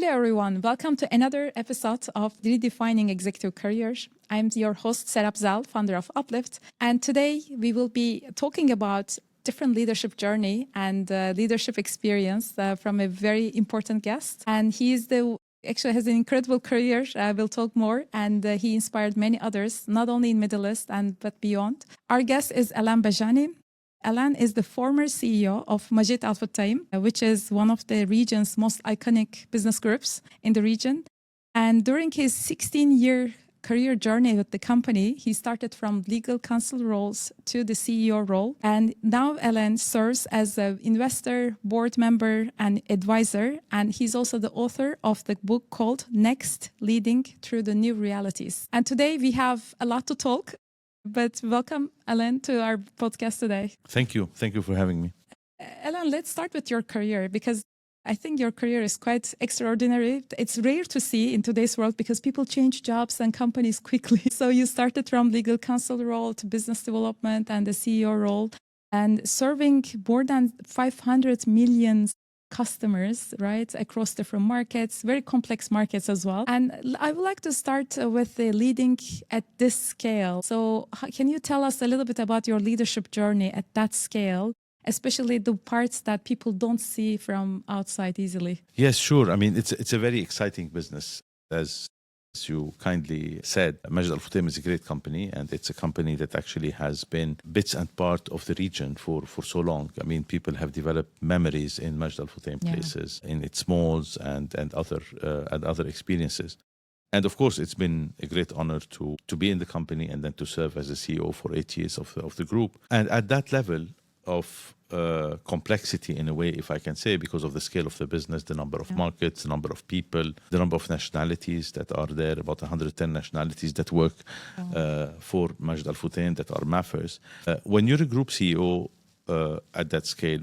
Hello, everyone. Welcome to another episode of Redefining Executive Career. I'm your host, Serap Zel, founder of Uplift. And today we will be talking about different leadership journey and leadership experience from a very important guest. And actually has an incredible career. We'll talk more. And he inspired many others, not only in Middle East but beyond. Our guest is Alain Bejjani. Alain is the former CEO of Majid Futtaim, which is one of the region's most iconic business groups in the region. And during his 16-year career journey with the company, he started from legal counsel roles to the CEO role. And now Alain serves as an investor, board member, and advisor. And he's also the author of the book called Next, Leading Through the New Realities. And today we have a lot to talk. But welcome, Alain, to our podcast today. Thank you. Thank you for having me. Alain, let's start with your career, because I think your career is quite extraordinary. It's rare to see in today's world because people change jobs and companies quickly. So you started from legal counsel role to business development and the CEO role, and serving more than 500 million customers, right, across different markets, very complex markets as well. And I would like to start with the leading at this scale. So can you tell us a little bit about your leadership journey at that scale, especially the parts that people don't see from outside easily? Yes, sure. I mean, it's a very exciting business. As you kindly said, Majid Al Futtaim is a great company, and it's a company that actually has been bits and part of the region for so long. I mean, people have developed memories in Majid Al Futtaim places, in its malls and other experiences. And of course, it's been a great honor to be in the company and then to serve as a CEO for 8 years of the group. And at that level of complexity, in a way, if I can say, because of the scale of the business, the number of markets, the number of people, the number of nationalities that are there, about 110 nationalities that work for Majid Al Futtaim that are MAFers. When you're a group CEO at that scale,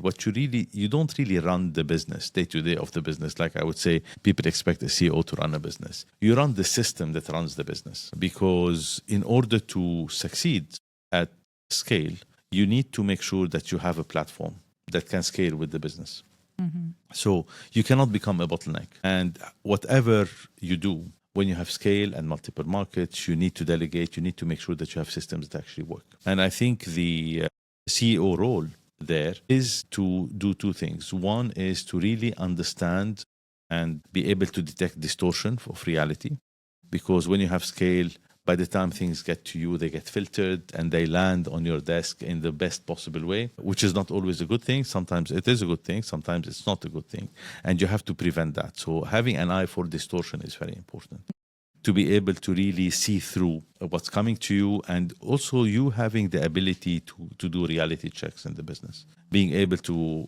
you don't really run the business day to day of the business. Like I would say, people expect a CEO to run a business. You run the system that runs the business, because in order to succeed at scale, you need to make sure that you have a platform that can scale with the business. Mm-hmm. So you cannot become a bottleneck. And whatever you do, when you have scale and multiple markets, you need to delegate, you need to make sure that you have systems that actually work. And I think the CEO role there is to do two things. One is to really understand and be able to detect distortion of reality. Because when you have scale, by the time things get to you, they get filtered and they land on your desk in the best possible way, which is not always a good thing. Sometimes it is a good thing. Sometimes it's not a good thing. And you have to prevent that. So having an eye for distortion is very important. To be able to really see through what's coming to you, and also you having the ability to do reality checks in the business, being able to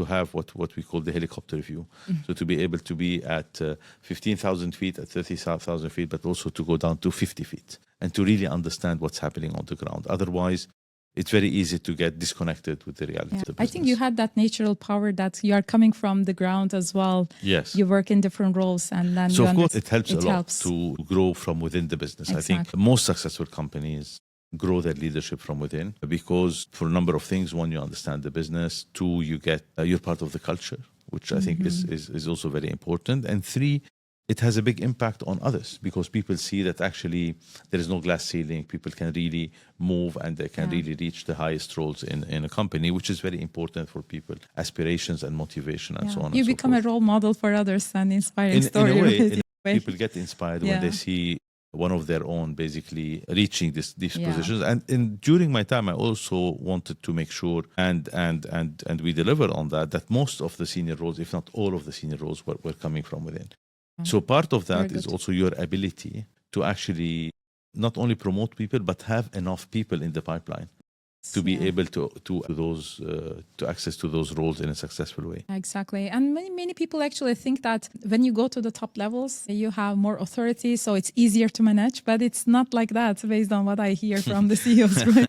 have what we call the helicopter view. Mm-hmm. So to be able to be at 15,000 feet, at 30,000 feet, but also to go down to 50 feet and to really understand what's happening on the ground. Otherwise, it's very easy to get disconnected with the reality of the business. I think you had that natural power that you are coming from the ground as well. Yes. You work in different roles. And then so of course, it helps a lot to grow from within the business. Exactly. I think most successful companies grow their leadership from within, because for a number of things. One, you understand the business. Two, you get, you're part of the culture, which I think is also very important. And three, it has a big impact on others, because people see that actually there is no glass ceiling. People can really move and they can really reach the highest roles in a company, which is very important for people, aspirations and motivation and so on. You become a role model for others and inspiring story. In a way, people get inspired when they see one of their own basically reaching these positions. And during my time, I also wanted to make sure, and we delivered on that most of the senior roles, if not all of the senior roles, were coming from within. So part of that is also your ability to actually not only promote people, but have enough people in the pipeline to be able to access to those roles in a successful way. Exactly. And many people actually think that when you go to the top levels, you have more authority, so it's easier to manage. But it's not like that, based on what I hear from the CEOs, right?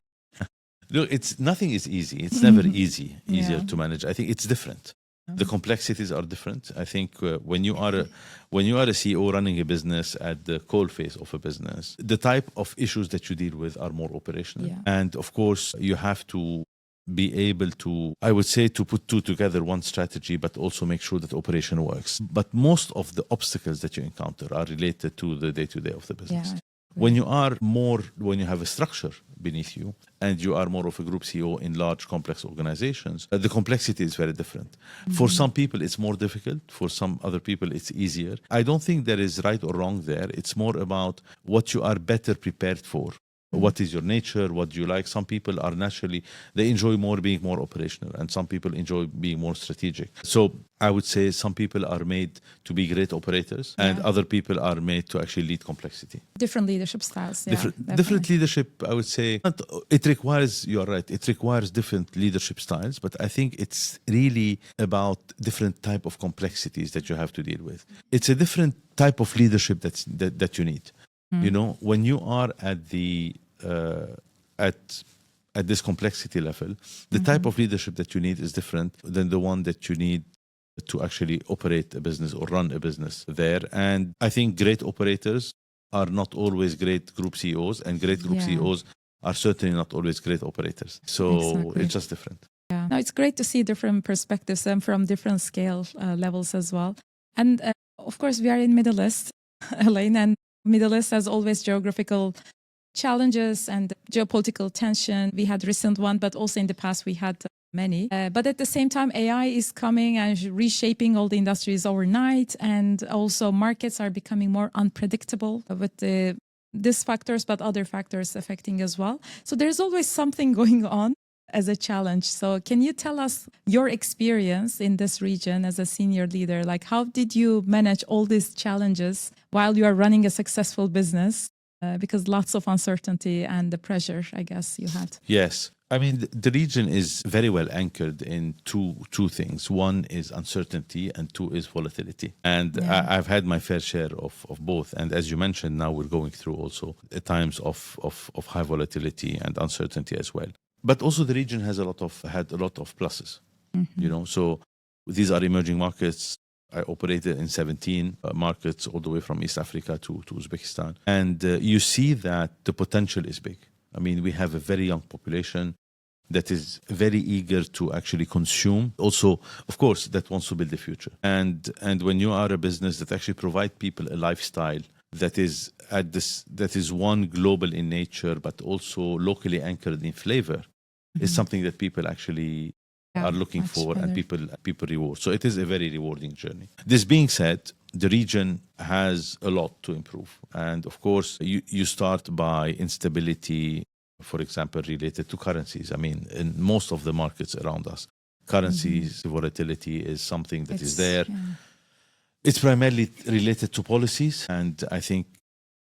Look, nothing is easy. It's never easier to manage. I think it's different. The complexities are different. I think when you are a CEO running a business at the coal phase of a business, the type of issues that you deal with are more operational. Yeah. And of course, you have to be able to, I would say, to put two together, one strategy, but also make sure that operation works. But most of the obstacles that you encounter are related to the day-to-day of the business. Yeah. When you have a structure beneath you and you are more of a group CEO in large complex organizations, the complexity is very different. For some people, it's more difficult. For some other people, it's easier. I don't think there is right or wrong there. It's more about what you are better prepared for. What is your nature? What do you like? Some people are naturally, they enjoy being more operational, and some people enjoy being more strategic. So I would say some people are made to be great operators, and other people are made to actually lead complexity. Different leadership styles. Different leadership, I would say. It requires, you're right, it requires different leadership styles, but I think it's really about different type of complexities that you have to deal with. It's a different type of leadership that you need. You know, when you are at the at this complexity level, the type of leadership that you need is different than the one that you need to actually operate a business or run a business there. And I think great operators are not always great group CEOs, and great group CEOs are certainly not always great operators. So it's just different. Yeah, no, it's great to see different perspectives and from different scale levels as well. And of course, we are in Middle East, Alain, and Middle East has always geographical challenges and geopolitical tension. We had recent one, but also in the past we had many. But at the same time, AI is coming and reshaping all the industries overnight. And also markets are becoming more unpredictable with these factors, but other factors affecting as well. So there's always something going on as a challenge. So can you tell us your experience in this region as a senior leader? Like, how did you manage all these challenges while you are running a successful business? Because lots of uncertainty and the pressure, I guess, you had. Yes. I mean, the region is very well anchored in two things. One is uncertainty and two is volatility. And I've had my fair share of both. And as you mentioned, now we're going through also times of high volatility and uncertainty as well. But also the region had a lot of pluses, you know. So these are emerging markets. I operated in 17 markets all the way from East Africa to Uzbekistan. And you see that the potential is big. I mean, we have a very young population that is very eager to actually consume. Also, of course, that wants to build the future. And when you are a business that actually provide people a lifestyle that is one global in nature, but also locally anchored in flavor, is something that people actually are looking for and people reward. So it is a very rewarding journey. This being said, the region has a lot to improve. And of course, you start by instability, for example, related to currencies. I mean, in most of the markets around us, currencies, volatility is something that is there. Yeah. It's primarily related to policies. And I think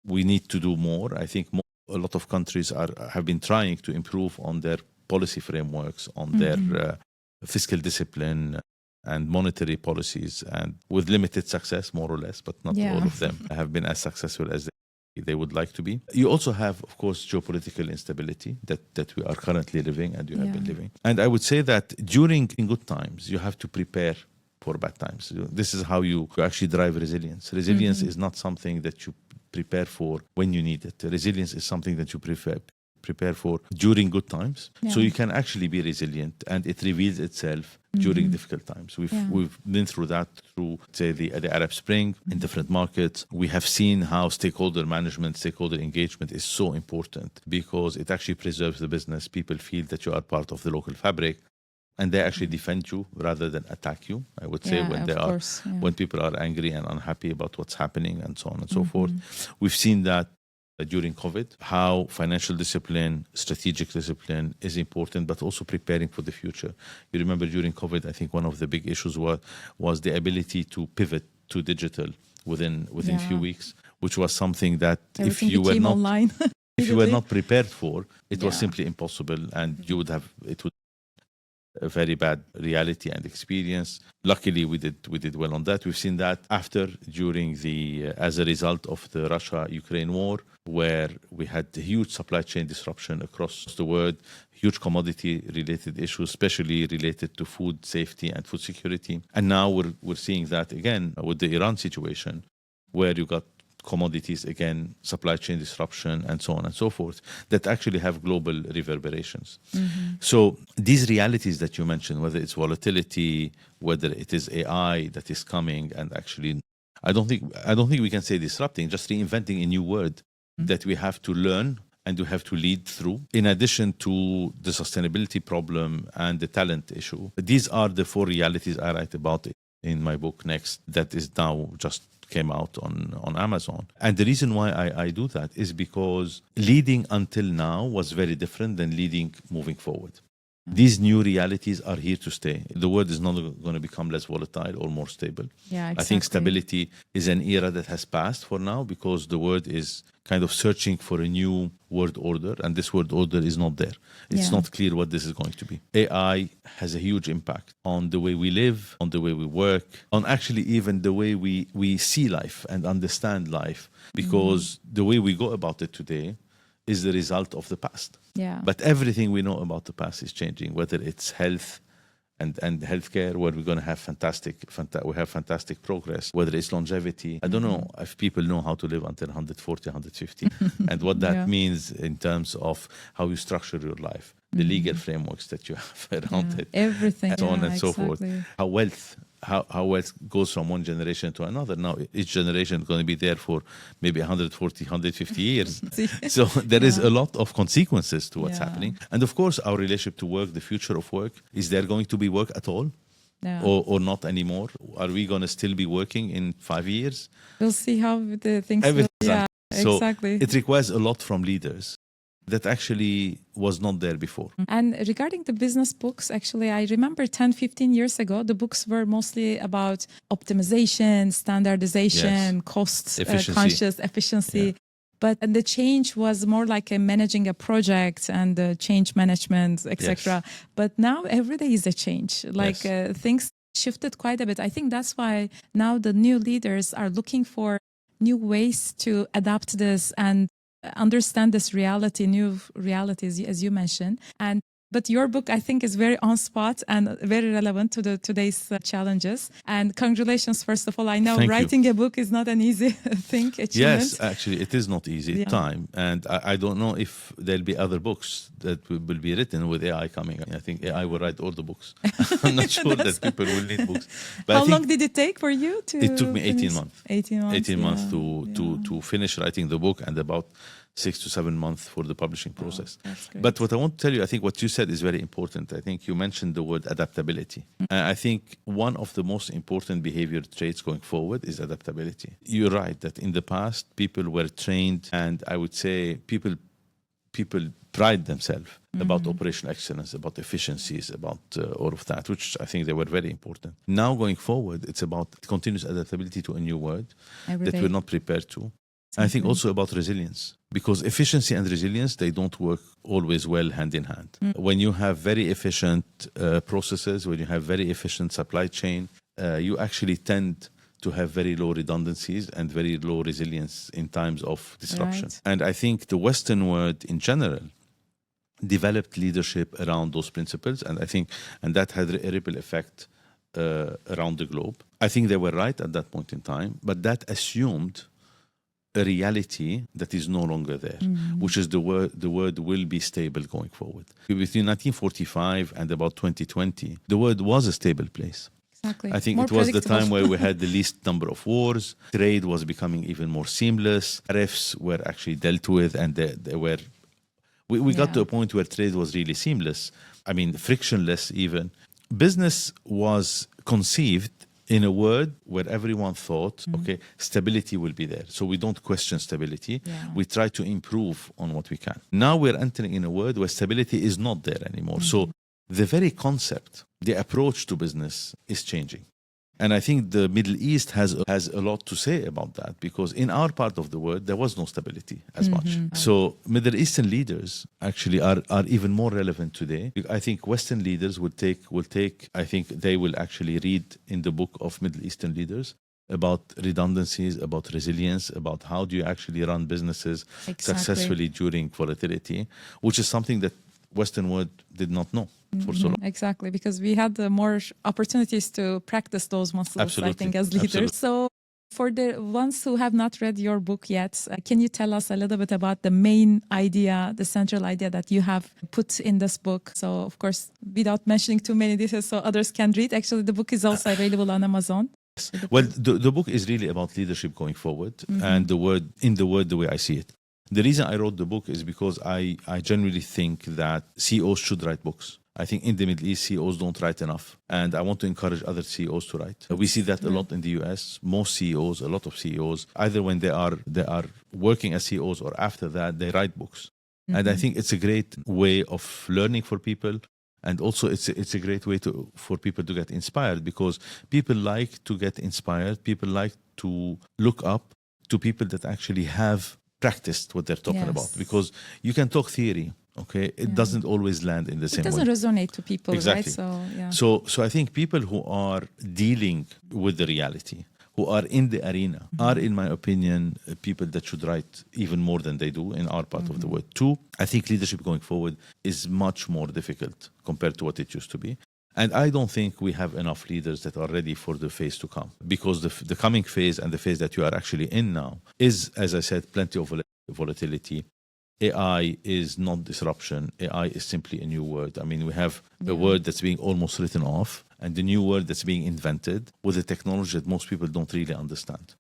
we need to do more. I think a lot of countries have been trying to improve on their policy frameworks, on their fiscal discipline and monetary policies, and with limited success, more or less, but not all of them have been as successful as they would like to be. You also have, of course, geopolitical instability that we are currently living and you have been living. And I would say that in good times, you have to prepare for bad times. This is how you actually drive resilience. Resilience is not something that you prepare for when you need it. Resilience is something that you prepare for during good times, so you can actually be resilient, and it reveals itself during difficult times. We've been through that through, say, the Arab Spring in different markets. We have seen how stakeholder management, stakeholder engagement is so important because it actually preserves the business. People feel that you are part of the local fabric, and they actually defend you rather than attack you. I would say when people are angry and unhappy about what's happening and so on and so forth. We've seen that during COVID, how financial discipline, strategic discipline is important, but also preparing for the future. You remember during COVID, I think one of the big issues was the ability to pivot to digital within a few weeks, which was something that if you were not prepared for, it was simply impossible, and it would a very bad reality and experience. Luckily, we did well on that. We've seen that as a result of the Russia-Ukraine war, where we had huge supply chain disruption across the world, huge commodity-related issues, especially related to food safety and food security. And now we're seeing that again with the Iran situation, where you got commodities, again, supply chain disruption, and so on and so forth, that actually have global reverberations. So these realities that you mentioned, whether it's volatility, whether it is AI that is coming, and actually, I don't think we can say disrupting, just reinventing a new word that we have to learn and we have to lead through, in addition to the sustainability problem and the talent issue. These are the four realities I write about in my book Next, that is now just came out on Amazon. And the reason why I do that is because leading until now was very different than leading moving forward. These new realities are here to stay. The world is not going to become less volatile or more stable. Yeah, exactly. I think stability is an era that has passed for now, because the world is kind of searching for a new world order, and this world order is not there. It's not clear what this is going to be. AI has a huge impact on the way we live, on the way we work, on actually even the way we see life and understand life, because the way we go about it today is the result of the past. Yeah. But everything we know about the past is changing, whether it's health and healthcare, where we're going to have fantastic progress, whether it's longevity. I don't know if people know how to live until 140, 150, and what that means in terms of how you structure your life, the legal frameworks that you have around it, everything, and so on and so forth. How wealth goes from one generation to another. Now, each generation is going to be there for maybe 140, 150 years. So there is a lot of consequences to what's happening. And of course, our relationship to work, the future of work, is there going to be work at all? Or not anymore? Are we going to still be working in 5 years? We'll see how the things will. So exactly. It requires a lot from leaders that actually was not there before. And regarding the business books, actually, I remember 10, 15 years ago, the books were mostly about optimization, standardization, cost conscious, efficiency. Yeah. But the change was more like managing a project and change management, etc. Yes. But now every day is a change. Like things shifted quite a bit. I think that's why now the new leaders are looking for new ways to adapt this and understand this reality, new realities, as you mentioned. But your book, I think, is very on spot and very relevant to today's challenges. And congratulations, first of all. I know writing a book is not an easy thing, achievement. Yes, actually, it is not easy time. And I don't know if there'll be other books that will be written with AI coming. I think AI will write all the books. I'm not sure that people will need books. But how long did it take for you to It took me 18 months. 18 months. 18 months to finish writing the book, and about 6 to 7 months for the publishing process. But what I want to tell you, I think what you said is very important. I think you mentioned the word adaptability. I think one of the most important behavior traits going forward is adaptability. You're right that in the past, people were trained, and I would say people pride themselves about operational excellence, about efficiencies, about all of that, which I think they were very important. Now going forward, it's about continuous adaptability to a new world that we're not prepared to. I think also about resilience, because efficiency and resilience, they don't work always well hand in hand. When you have very efficient processes, when you have very efficient supply chain, you actually tend to have very low redundancies and very low resilience in times of disruption. Right. And I think the Western world in general developed leadership around those principles, and that had a ripple effect around the globe. I think they were right at that point in time, but that assumed a reality that is no longer there, which is the world will be stable going forward. Between 1945 and about 2020, the world was a stable place. Exactly. I think it was the time where we had the least number of wars. Trade was becoming even more seamless. Tariffs were actually dealt with, and they were. We got to a point where trade was really seamless. I mean, frictionless even. Business was conceived in a world where everyone thought, okay, stability will be there. So we don't question stability. Yeah. We try to improve on what we can. Now we're entering in a world where stability is not there anymore. So the very concept, the approach to business is changing. And I think the Middle East has a lot to say about that, because in our part of the world, there was no stability as much. So Middle Eastern leaders actually are even more relevant today. I think Western leaders will take, I think they will actually read in the book of Middle Eastern leaders about redundancies, about resilience, about how do you actually run businesses successfully during volatility, which is something that Western world did not know for so long. Exactly, because we had more opportunities to practice those muscles, I think, as leaders. Absolutely. So For the ones who have not read your book yet, can you tell us a little bit about the main idea, the central idea that you have put in this book? So, of course, without mentioning too many details so others can read, actually, the book is also available on Amazon. Well, the book is really about leadership going forward and the word the way I see it. The reason I wrote the book is because I genuinely think that CEOs should write books. I think in the Middle East, CEOs don't write enough. And I want to encourage other CEOs to write. We see that a lot in the US. Most CEOs, a lot of CEOs, either when they are working as CEOs or after that, they write books. And I think it's a great way of learning for people. And also it's a great way for people to get inspired, because people like to get inspired. People like to look up to people that actually have practiced what they're talking about. Because you can talk theory. Okay, it doesn't always land in the same way. It doesn't resonate to people, exactly. right? So I think people who are dealing with the reality, who are in the arena, are, in my opinion, people that should write even more than they do in our part of the world. Two, I think leadership going forward is much more difficult compared to what it used to be. And I don't think we have enough leaders that are ready for the phase to come, because the coming phase and the phase that you are actually in now is, as I said, plenty of volatility. AI is not disruption. AI is simply a new word. I mean, we have a word that's being almost written off and the new word that's being invented with a technology that most people don't really understand.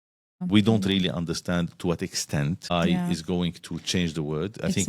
We don't really understand to what extent AI is going to change the world. I think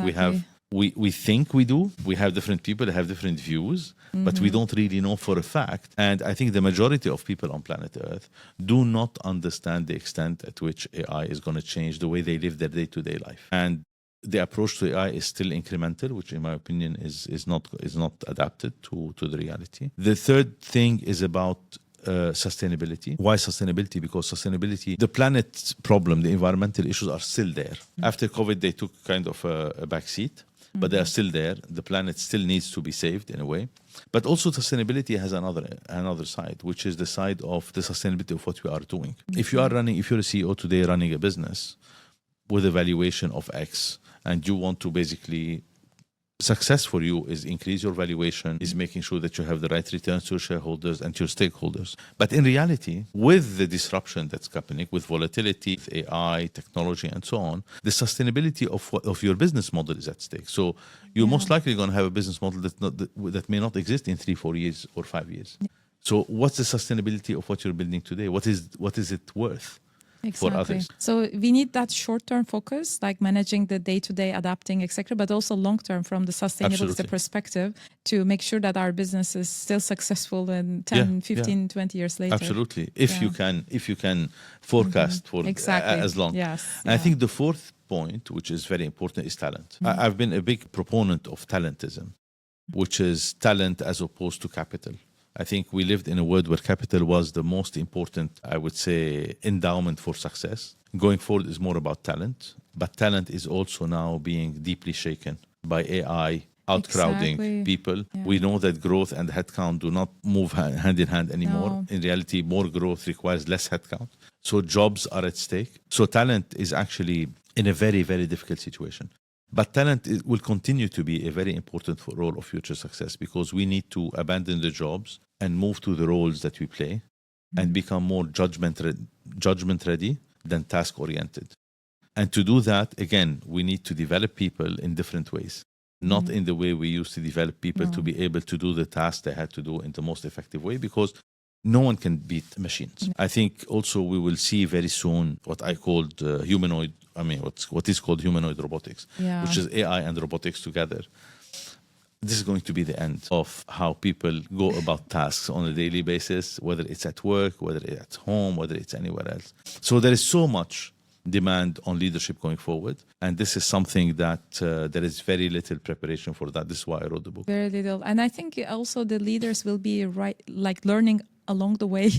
we think we do. We have different people that have different views, but we don't really know for a fact. And I think the majority of people on planet Earth do not understand the extent at which AI is going to change the way they live their day-to-day life. And the approach to AI is still incremental, which in my opinion is not adapted to the reality. The third thing is about sustainability. Why sustainability? Because sustainability, the planet's problem, the environmental issues are still there. After COVID, they took kind of a backseat, but they are still there. The planet still needs to be saved in a way. But also sustainability has another side, which is the side of the sustainability of what we are doing. If you're a CEO today running a business with a valuation of X, and you want to basically, success for you is increase your valuation, is making sure that you have the right returns to your shareholders and to your stakeholders. But in reality, with the disruption that's happening, with volatility, with AI, technology, and so on, the sustainability of your business model is at stake. So you're most likely going to have a business model that may not exist in 3, 4 years or 5 years. So what's the sustainability of what you're building today? What is it worth? For others. So we need that short-term focus, like managing the day-to-day, adapting, etc., but also long-term from the sustainability perspective to make sure that our business is still successful in 10, 15, 20 years later. Absolutely. If you can forecast for as long. Yes. And I think the fourth point, which is very important, is talent. I've been a big proponent of talentism, which is talent as opposed to capital. I think we lived in a world where capital was the most important, I would say, endowment for success. Going forward is more about talent, but talent is also now being deeply shaken by AI, outcrowding people. Yeah. We know that growth and headcount do not move hand in hand anymore. No. In reality, more growth requires less headcount. So jobs are at stake. So talent is actually in a very, very difficult situation. But talent will continue to be a very important role of future success, because we need to abandon the jobs and move to the roles that we play and become more judgment ready than task oriented. And to do that, again, we need to develop people in different ways, not in the way we used to develop people to be able to do the tasks they had to do in the most effective way, because no one can beat machines. I think also we will see very soon what I called what is called humanoid robotics, which is AI and robotics together. This is going to be the end of how people go about tasks on a daily basis, whether it's at work, whether it's at home, whether it's anywhere else. So there is so much demand on leadership going forward. And this is something that there is very little preparation for that. This is why I wrote the book. Very little. And I think also the leaders will be learning along the way,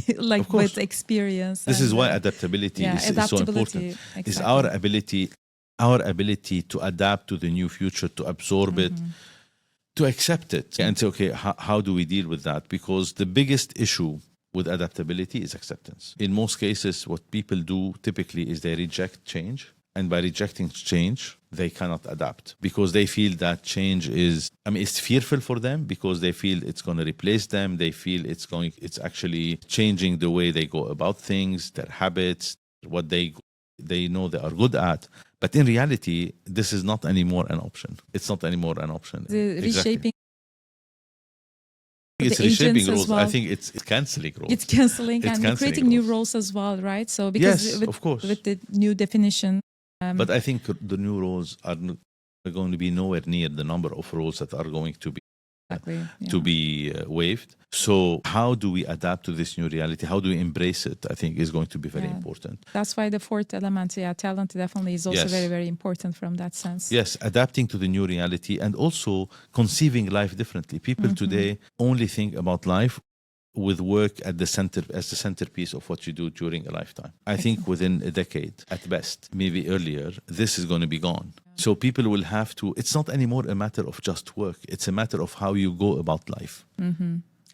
with experience. This is why adaptability is so important. Exactly. It's our ability to adapt to the new future, to absorb it, to accept it, and say, okay, how do we deal with that? Because the biggest issue with adaptability is acceptance. In most cases, what people do typically is they reject change. And by rejecting change, they cannot adapt because they feel that change it's fearful for them because they feel it's going to replace them. They feel it's actually changing the way they go about things, their habits, what they know they are good at. But in reality, this is not anymore an option. It's not anymore an option. The reshaping. It's The reshaping agents as roles. well. I think it's canceling roles. It's canceling It's and canceling creating new roles. roles as well, right? So because Yes, with, of course. with the new definition. But I think the new roles are going to be nowhere near the number of roles that are going to be waived. So how do we adapt to this new reality? How do we embrace it? I think is going to be very important. That's why the fourth element, talent definitely is also very, very important from that sense. Yes, adapting to the new reality and also conceiving life differently. People today only think about life with work at the center, as the centerpiece of what you do during a lifetime. I think within a decade at best, maybe earlier, this is going to be gone. So people will have to, it's not anymore a matter of just work. It's a matter of how you go about life.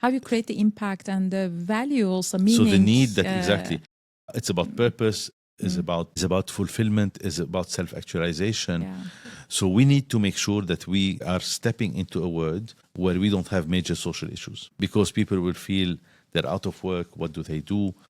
How you create the impact and the value also, meaning. So the need that, exactly. It's about purpose, is about fulfillment, is about self-actualization. So we need to make sure that we are stepping into a world where we don't have major social issues, because people will feel they're out of work. What do?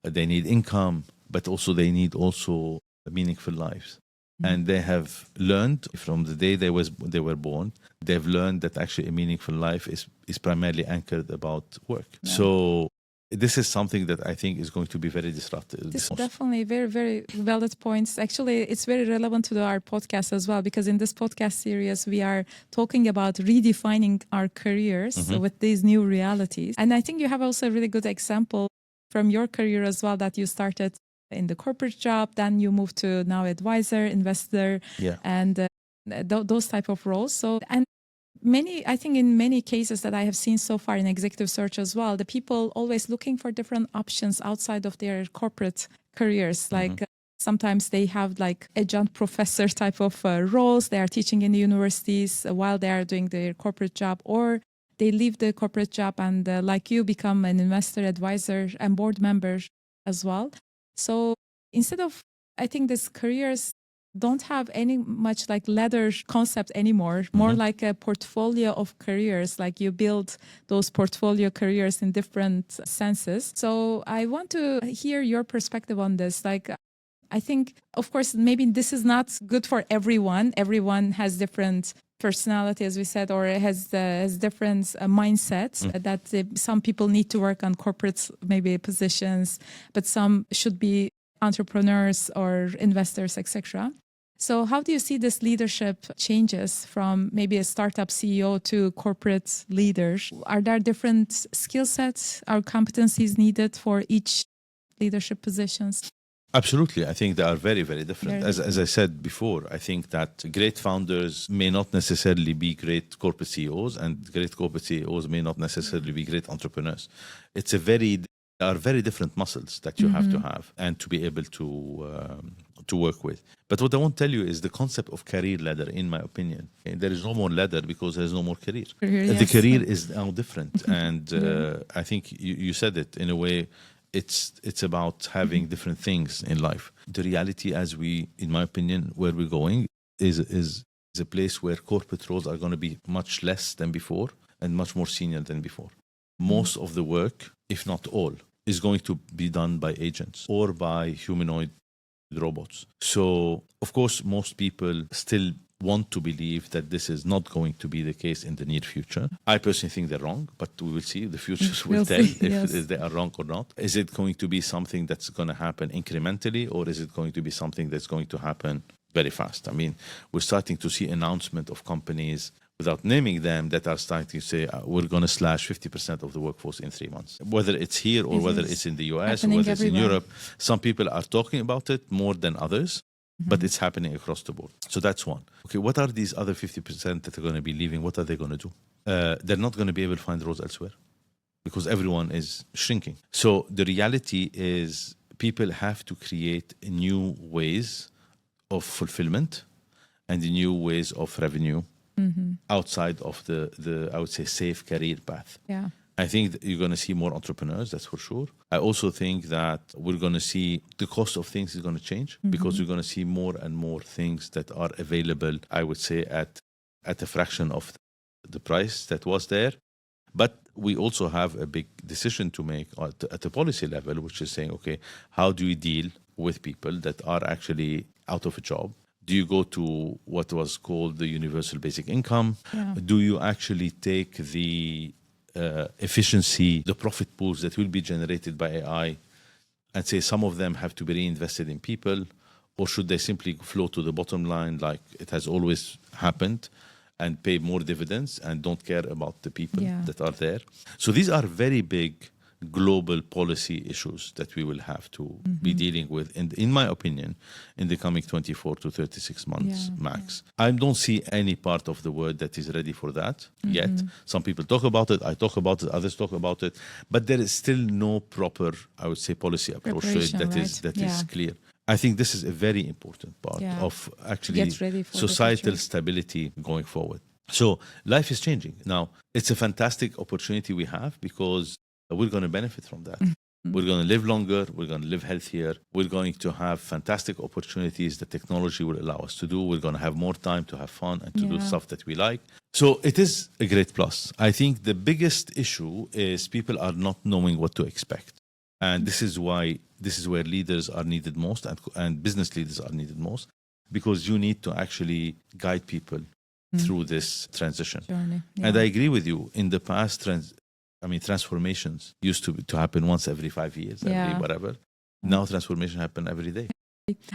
They need income, but also they need also meaningful lives. And they have learned from the day they were born, they've learned that actually a meaningful life is primarily anchored about work. So this is something that I think is going to be very disruptive. This is definitely very, very valid points. Actually, it's very relevant to our podcast as well, because in this podcast series, we are talking about redefining our careers with these new realities. And I think you have also a really good example from your career as well, that you started in the corporate job, then you moved to now advisor, investor, and those type of roles. So, and I think in many cases that I have seen so far in executive search as well, the people always looking for different options outside of their corporate careers. Like sometimes they have like adjunct professor type of roles. They are teaching in the universities while they are doing their corporate job, or they leave the corporate job and like you become an investor, advisor, and board member as well. So instead of, I think these careers don't have any much like ladder concept anymore, more like a portfolio of careers, like you build those portfolio careers in different senses. So I want to hear your perspective on this. Like, I think, of course, maybe this is not good for everyone. Everyone has different personality, as we said, or has different mindsets that some people need to work on corporate maybe positions, but some should be entrepreneurs or investors, etc. So how do you see this leadership changes from maybe a startup CEO to corporate leaders? Are there different skill sets or competencies needed for each leadership positions? Absolutely. I think they are very, very different. As I said before, I think that great founders may not necessarily be great corporate CEOs, and great corporate CEOs may not necessarily be great entrepreneurs. There are very different muscles that you have to have and to be able to work with. But what I won't tell you is the concept of career ladder, in my opinion. There is no more ladder because there's no more career. The career is now different. And I think you said it in a way. It's about having different things in life. The reality, in my opinion, where we're going is a place where corporate roles are going to be much less than before and much more senior than before. Most of the work, if not all, is going to be done by agents or by humanoid robots. So, of course, most people still want to believe that this is not going to be the case in the near future. I personally think they're wrong, but we will see. The future will tell if they are wrong or not. Is it going to be something that's going to happen incrementally, or is it going to be something that's going to happen very fast? I mean, we're starting to see announcement of companies, without naming them, that are starting to say, we're going to slash 50% of the workforce in 3 months. Whether it's here or whether it's in the US or whether it's in Europe, some people are talking about it more than others. But it's happening across the board. So that's one. Okay, what are these other 50% that are going to be leaving? What are they going to do? They're not going to be able to find roles elsewhere because everyone is shrinking. So the reality is people have to create new ways of fulfillment and new ways of revenue outside of the I would say, safe career path. Yeah. I think that you're going to see more entrepreneurs, that's for sure. I also think that we're going to see the cost of things is going to change because we're going to see more and more things that are available, I would say, at a fraction of the price that was there. But we also have a big decision to make at the policy level, which is saying, okay, how do we deal with people that are actually out of a job? Do you go to what was called the universal basic income? Yeah. Do you actually take the efficiency, the profit pools that will be generated by AI, and say some of them have to be reinvested in people, or should they simply flow to the bottom line like it has always happened and pay more dividends and don't care about the people that are there? So these are very big global policy issues that we will have to be dealing with, in my opinion, in the coming 24 to 36 months max. I don't see any part of the world that is ready for that yet. Some people talk about it, I talk about it, others talk about it, but there is still no proper, I would say, policy approach to it that is clear. I think this is a very important part of actually societal stability going forward. So life is changing. Now, it's a fantastic opportunity we have because we're going to benefit from that. We're going to live longer. We're going to live healthier. We're going to have fantastic opportunities that technology will allow us to do. We're going to have more time to have fun and to do stuff that we like. So it is a great plus. I think the biggest issue is people are not knowing what to expect. And this is where leaders are needed most and business leaders are needed most, because you need to actually guide people through this transition. And I agree with you. In the past, transformations used to happen once every 5 years, every whatever. Now transformation happen every day.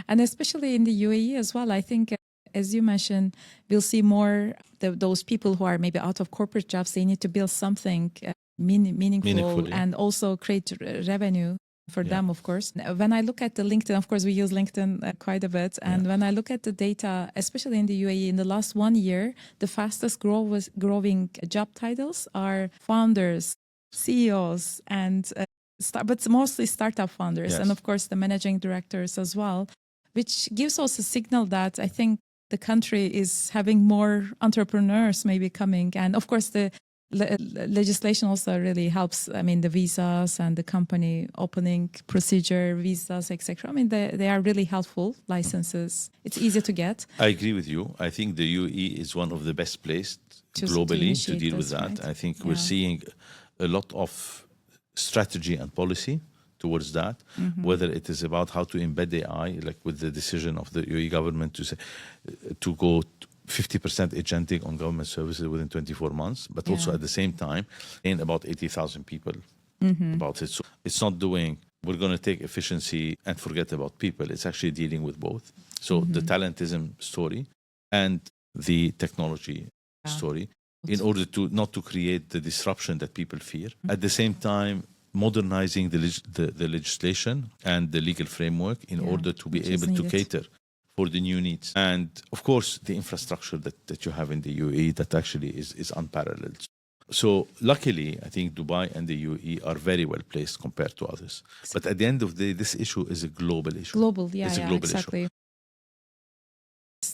And especially in the UAE as well, I think, as you mentioned, we'll see more those people who are maybe out of corporate jobs. They need to build something meaningful and also create revenue for them, of course. When I look at the LinkedIn, of course, we use LinkedIn quite a bit. And when I look at the data, especially in the UAE, in the last 1 year, the fastest growing job titles are founders, CEOs, and but mostly startup founders. And of course, the managing directors as well, which gives us a signal that I think the country is having more entrepreneurs maybe coming. And of course, the legislation also really helps. I mean, the visas and the company opening procedure, visas, etc. I mean, they are really helpful licenses. It's easy to get. I agree with you. I think the UAE is one of the best placed globally to deal with that. Right. I think we're seeing a lot of strategy and policy towards that, whether it is about how to embed AI, like with the decision of the UAE government to go 50% agentic on government services within 24 months, but also at the same time, in about 80,000 people about it. So it's not doing, we're going to take efficiency and forget about people. It's actually dealing with both. So the talentism story and the technology story, in order to not to create the disruption that people fear. At the same time, modernizing the legislation and the legal framework in order to be able to cater for the new needs. And of course, the infrastructure that you have in the UAE that actually is unparalleled. So luckily, I think Dubai and the UAE are very well placed compared to others. But at the end of the day, this issue is a global issue. It's a global issue.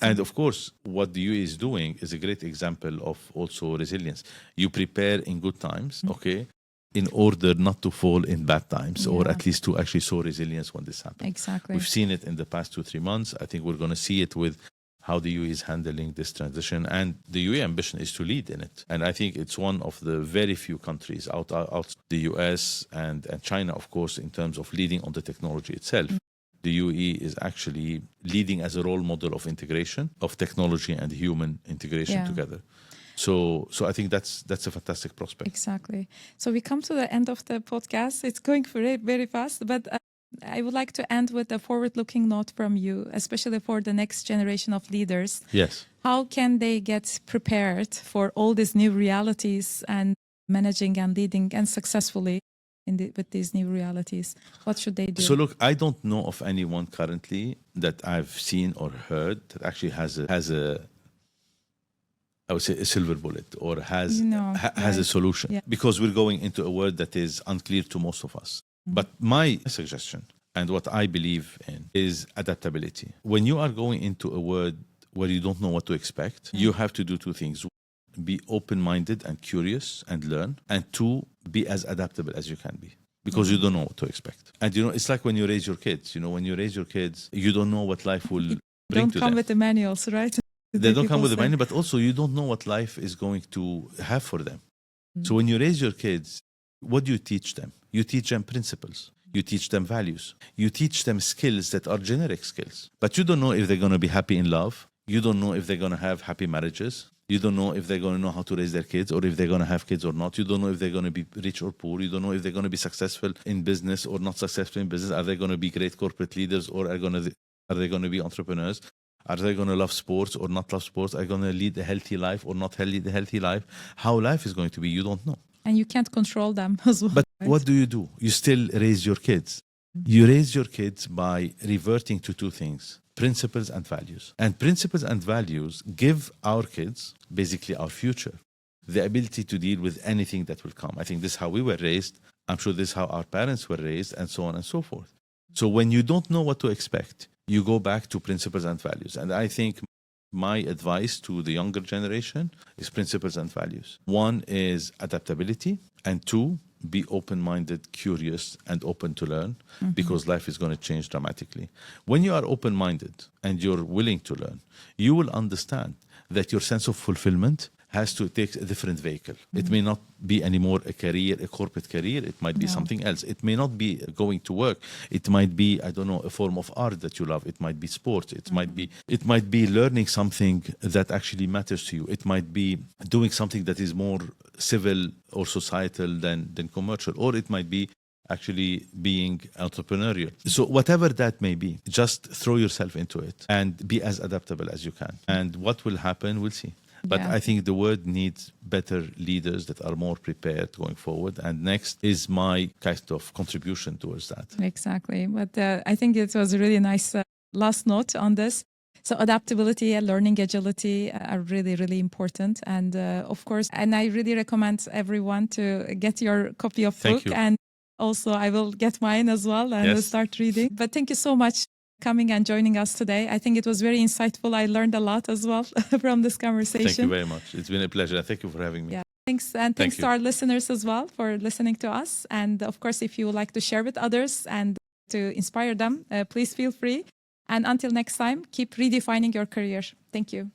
And of course, what the UAE is doing is a great example of also resilience. You prepare in good times, in order not to fall in bad times, or at least to actually show resilience when this happens. Exactly. We've seen it in the past 2-3 months. I think we're going to see it with how the UAE is handling this transition. And the UAE ambition is to lead in it. And I think it's one of the very few countries out the US and China, of course, in terms of leading on the technology itself. The UAE is actually leading as a role model of integration of technology and human integration together. So I think that's a fantastic prospect. Exactly. So we come to the end of the podcast. It's going very, very fast, but I would like to end with a forward-looking note from you, especially for the next generation of leaders. Yes. How can they get prepared for all these new realities and managing and leading and successfully with these new realities? What should they do? So look, I don't know of anyone currently that I've seen or heard that actually has a I would say a silver bullet or has a solution, because we're going into a world that is unclear to most of us. But my suggestion and what I believe in is adaptability. When you are going into a world where you don't know what to expect, you have to do two things. Be open-minded and curious and learn. And two, be as adaptable as you can be, because you don't know what to expect. And it's like when you raise your kids. When you raise your kids, you don't know what life will bring to them. Don't come with the manuals, right? They don't come with the manual, but also you don't know what life is going to have for them. So when you raise your kids, what do you teach them? You teach them principles. You teach them values. You teach them skills that are generic skills. But you don't know if they're going to be happy in love. You don't know if they're going to have happy marriages. You don't know if they're going to know how to raise their kids or if they're going to have kids or not. You don't know if they're going to be rich or poor. You don't know if they're going to be successful in business or not successful in business. Are they going to be great corporate leaders or are they going to be entrepreneurs? Are they going to love sports or not love sports? Are they going to lead a healthy life or not lead a healthy life? How life is going to be, you don't know. And you can't control them as well. But right? what do? You still raise your kids. You raise your kids by reverting to two things: principles and values. And principles and values give our kids, basically our future, the ability to deal with anything that will come. I think this is how we were raised. I'm sure this is how our parents were raised, and so on and so forth. So when you don't know what to expect, you go back to principles and values. And I think my advice to the younger generation is principles and values. One is adaptability, and two, be open-minded, curious, and open to learn, because life is going to change dramatically. When you are open-minded and you're willing to learn, you will understand that your sense of fulfillment has to take a different vehicle. It may not be anymore a career, a corporate career. It might be something else. It may not be going to work. It might be, I don't know, a form of art that you love. It might be sports. It might be learning something that actually matters to you. It might be doing something that is more civil or societal than commercial, or it might be actually being entrepreneurial. So whatever that may be, just throw yourself into it and be as adaptable as you can. And what will happen, we'll see. But I think the world needs better leaders that are more prepared going forward. And next is my kind of contribution towards that. Exactly. But I think it was a really nice last note on this. So adaptability and learning agility are really, really important. And of course, and I really recommend everyone to get your copy of book. And also I will get mine as well and start reading. But thank you so much coming and joining us today. I think it was very insightful. I learned a lot as well from this conversation. Thank you very much. It's been a pleasure. Thank you for having me. Yeah. Thanks. And thanks to our listeners as well for listening to us. And of course, if you would like to share with others and to inspire them, please feel free. And until next time, keep redefining your career. Thank you.